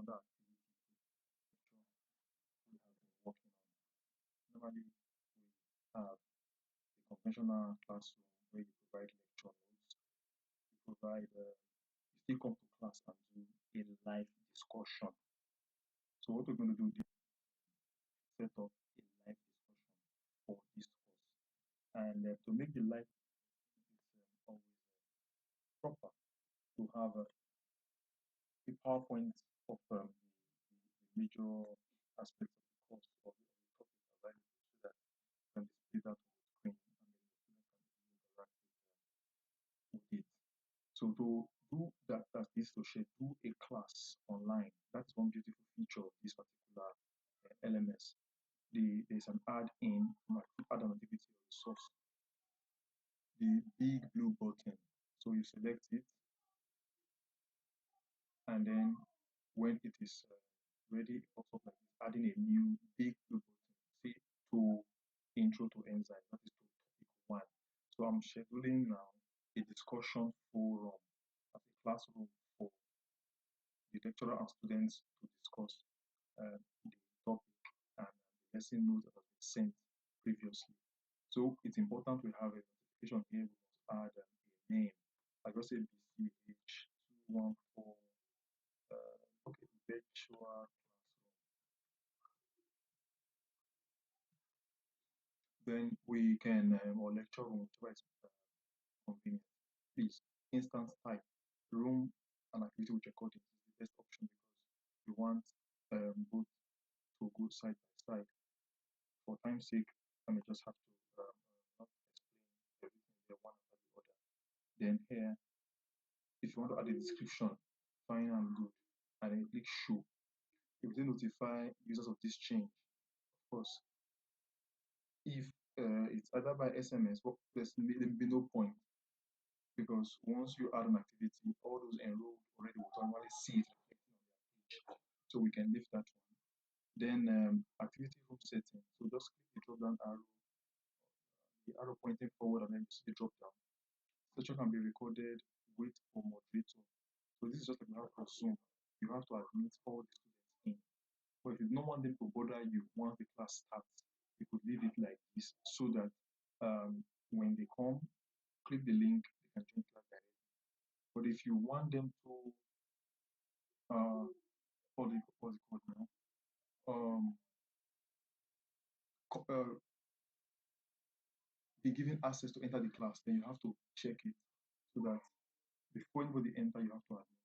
another activity to lecture we have been working on. Normally, we have a conventional classroom where you provide lecture notes, you provide, you still come to class and do a live discussion. So what we're going to do is set up a live discussion for this course. And to make the live discussion, it's always proper to have a PowerPoint of the major aspects of the course or the topic available so that you can display that on the screen and then your students can easily interact with it. So to do that, as this to share, do a class online. That's one beautiful feature of this particular LMS. There's an add-in, add-on activity or resource, the big blue button. So you select it, and then when it is ready, it pops up like this, adding a new big blue button. Say to intro to enzyme, that is to topic one. So I'm scheduling now a discussion forum as a classroom for the lecturer and students to discuss the topic and the lesson notes that has been sent previously. So it's important we have a notification here. We must add a name. I just say BCH214. Okay, virtual classroom. Then we can, or lecture room, whichever is convenient. Please, instance type, room and activity with recordings is the best option because we want both to go side by side. For time's sake, I may just have to not explain everything there one after the other. Then here, if you want to add a description, fine and good, and then click show. It will notify users of this change. Of course, if it's either by SMS, well, there's be no point because once you add an activity, all those enrolled already will normally see it reflecting on their page. So we can leave that one. Then activity room setting. So just click the drop down arrow, the arrow pointing forward, and then you see the drop down. Session can be recorded with or moderator. So this is just like you have for Zoom. You have to admit all the students in. But if you don't want them to bother you once the class starts, you could leave it like this so that when they come, click the link, they can join class directly. But if you want them to, what's it called now? Um, be given access to enter the class, then you have to check it so that before anybody enter, you have to admit.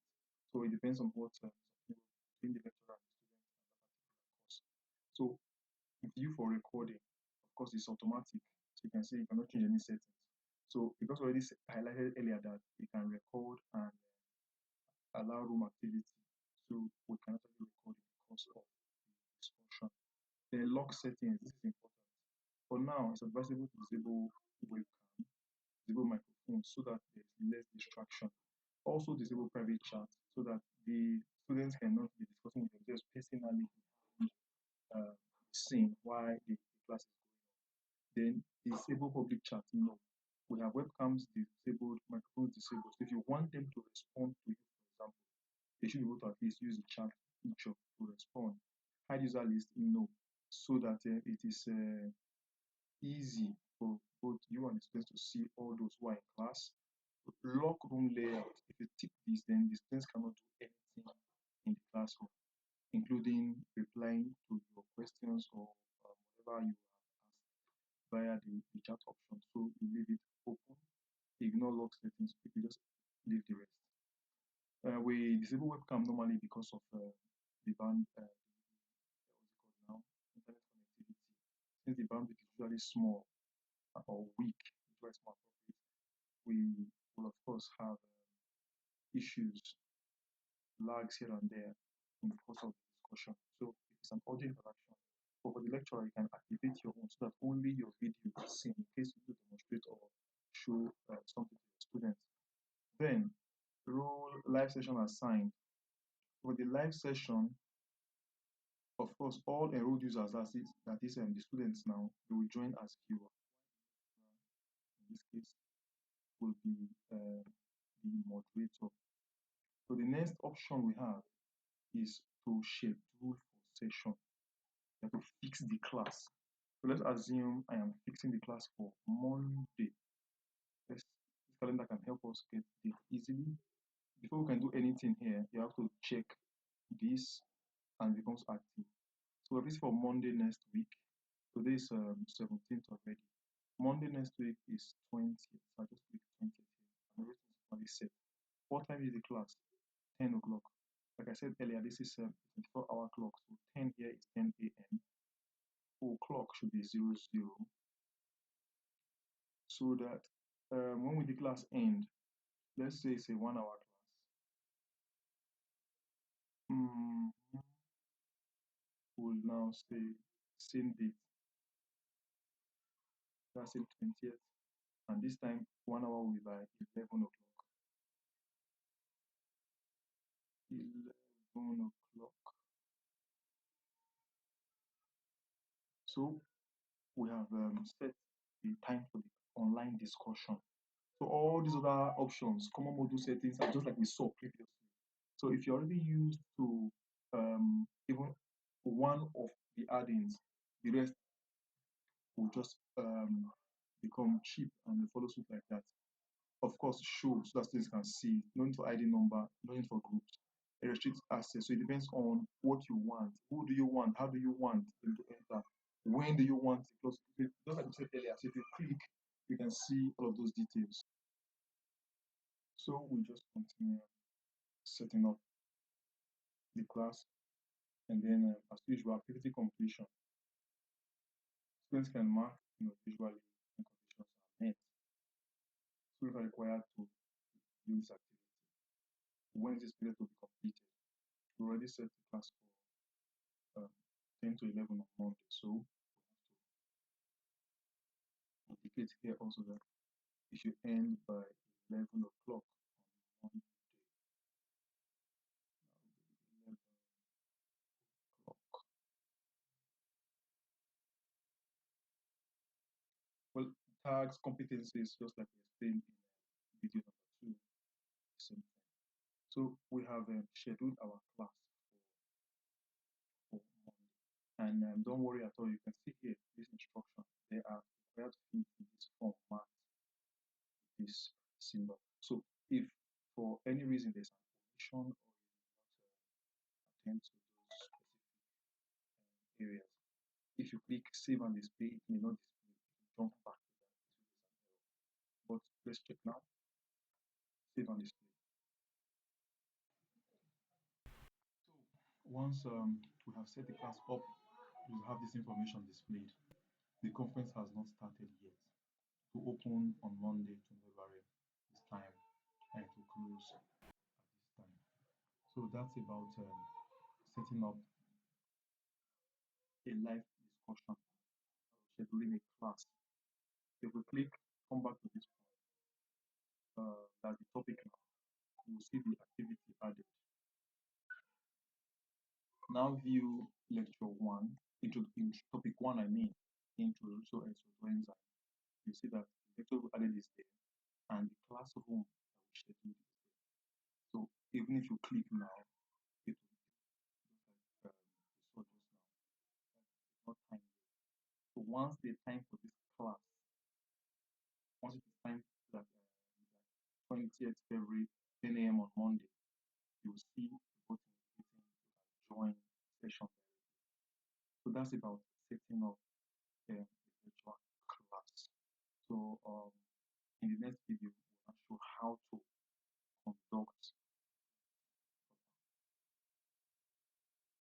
So it depends on what between the lecturer and the students and that particular course. So view for recording, of course, it's automatic. So you can see you cannot change any settings. So because we already highlighted earlier that you can record and allow room activity, so we can actually record in the course of the discussion. The lock settings, this is important. For now, it's advisable to disable webcam, disable microphone so that there's less distraction. Also disable private chat so that the students cannot be discussing with themselves personally uh, scene while the class is going on. Then disable public chat. No. We have webcams disabled, microphones disabled. So if you want them to respond to you, for example, they should be able to at least use the chat feature to respond. Hide user list, no. So that it is easy for both you and the students to see all those who are in class. Lock room layout. If you tick this, then the students cannot do anything in the classroom, including replying to your questions or whatever you have asked via the chat option. So you leave it open, ignore lock settings, you just leave the rest. We disable webcam normally because of the band, what's it called now? Internet connectivity. Since the bandwidth is usually small or weak, which is more appropriate, we will of course have issues, lags here and there in the course of the discussion. So it is an audio interaction. But for the lecturer, you can activate your own so that only your video is seen in case you need to demonstrate or show something to your students. Then, role live session assigned. For the live session, of course, all enrolled users, that is the students now, they will join as viewer. In this case, will be the moderator. So the next option we have is to schedule for session. You have to fix the class. So let's assume I am fixing the class for Monday. This calendar can help us get it easily. Before we can do anything here, you have to check this and it becomes active. So if it's for Monday next week, today is 17th already. Monday next week is 20th. So I just click 20th here and everything is already set. What time is the class? 10 o'clock. Like I said earlier, this is a 24-hour clock. So 10 here is 10 a.m. O'clock should be 00. So that when will the class end? Let's say it's a 1 hour class. Mm, we'll now say same date. That's the 20th. And this time 1 hour will be by 11 o'clock. 11 o'clock. So we have set the time for the online discussion. So all these other options, common module settings, are just like we saw previously. So if you're already used to even one of the add-ins, the rest will just become cheap and follow suit like that. Of course, show so that students can see, no need for ID number, no need for groups. It restricts access. So it depends on what you want. Who do you want? How do you want them to enter? When do you want it? Because just like we said earlier, so if you click, you can see all of those details. So we just continue setting up the class, and then as usual, activity completion. Students can mark, visually when conditions are met. Students are required to do this activity. When is this period to be completed? We already set the class for 10 to 11 on Monday, so we have to indicate here also that it should end by 11 o'clock on Monday. Now, 11 o'clock. Well, tags, competencies, just like we explained in video number 2, same thing. So we have scheduled our class for Monday. And don't worry at all, you can see here this instruction. They are required to fill in this form marked with this symbol. So if for any reason there's an omission or you did not attend to those specific areas, if you click save and display, it may not display. If you jump back to that, it will be an error. But let's check now. Save and display. So once we have set the class up, you have this information displayed. The conference has not started yet. To open on Monday, 20 February, this time, and to close at this time. So that's about setting up a live discussion, scheduling a class. If we click, come back to this point, that's the topic now. We'll see the activity added. Now view lecture one, in topic one, I mean, introduction to enzyme. You see that the lecture we added is there, and the classroom that we scheduled is there. So even if you click now, it will just like we saw just now. It's not time yet. So once the time for this class, once it is time that 20th February, 10 a.m. on Monday, you will see the button indicating you can join the session directly. So that's about setting up a virtual class. So in the next video, we'll show how to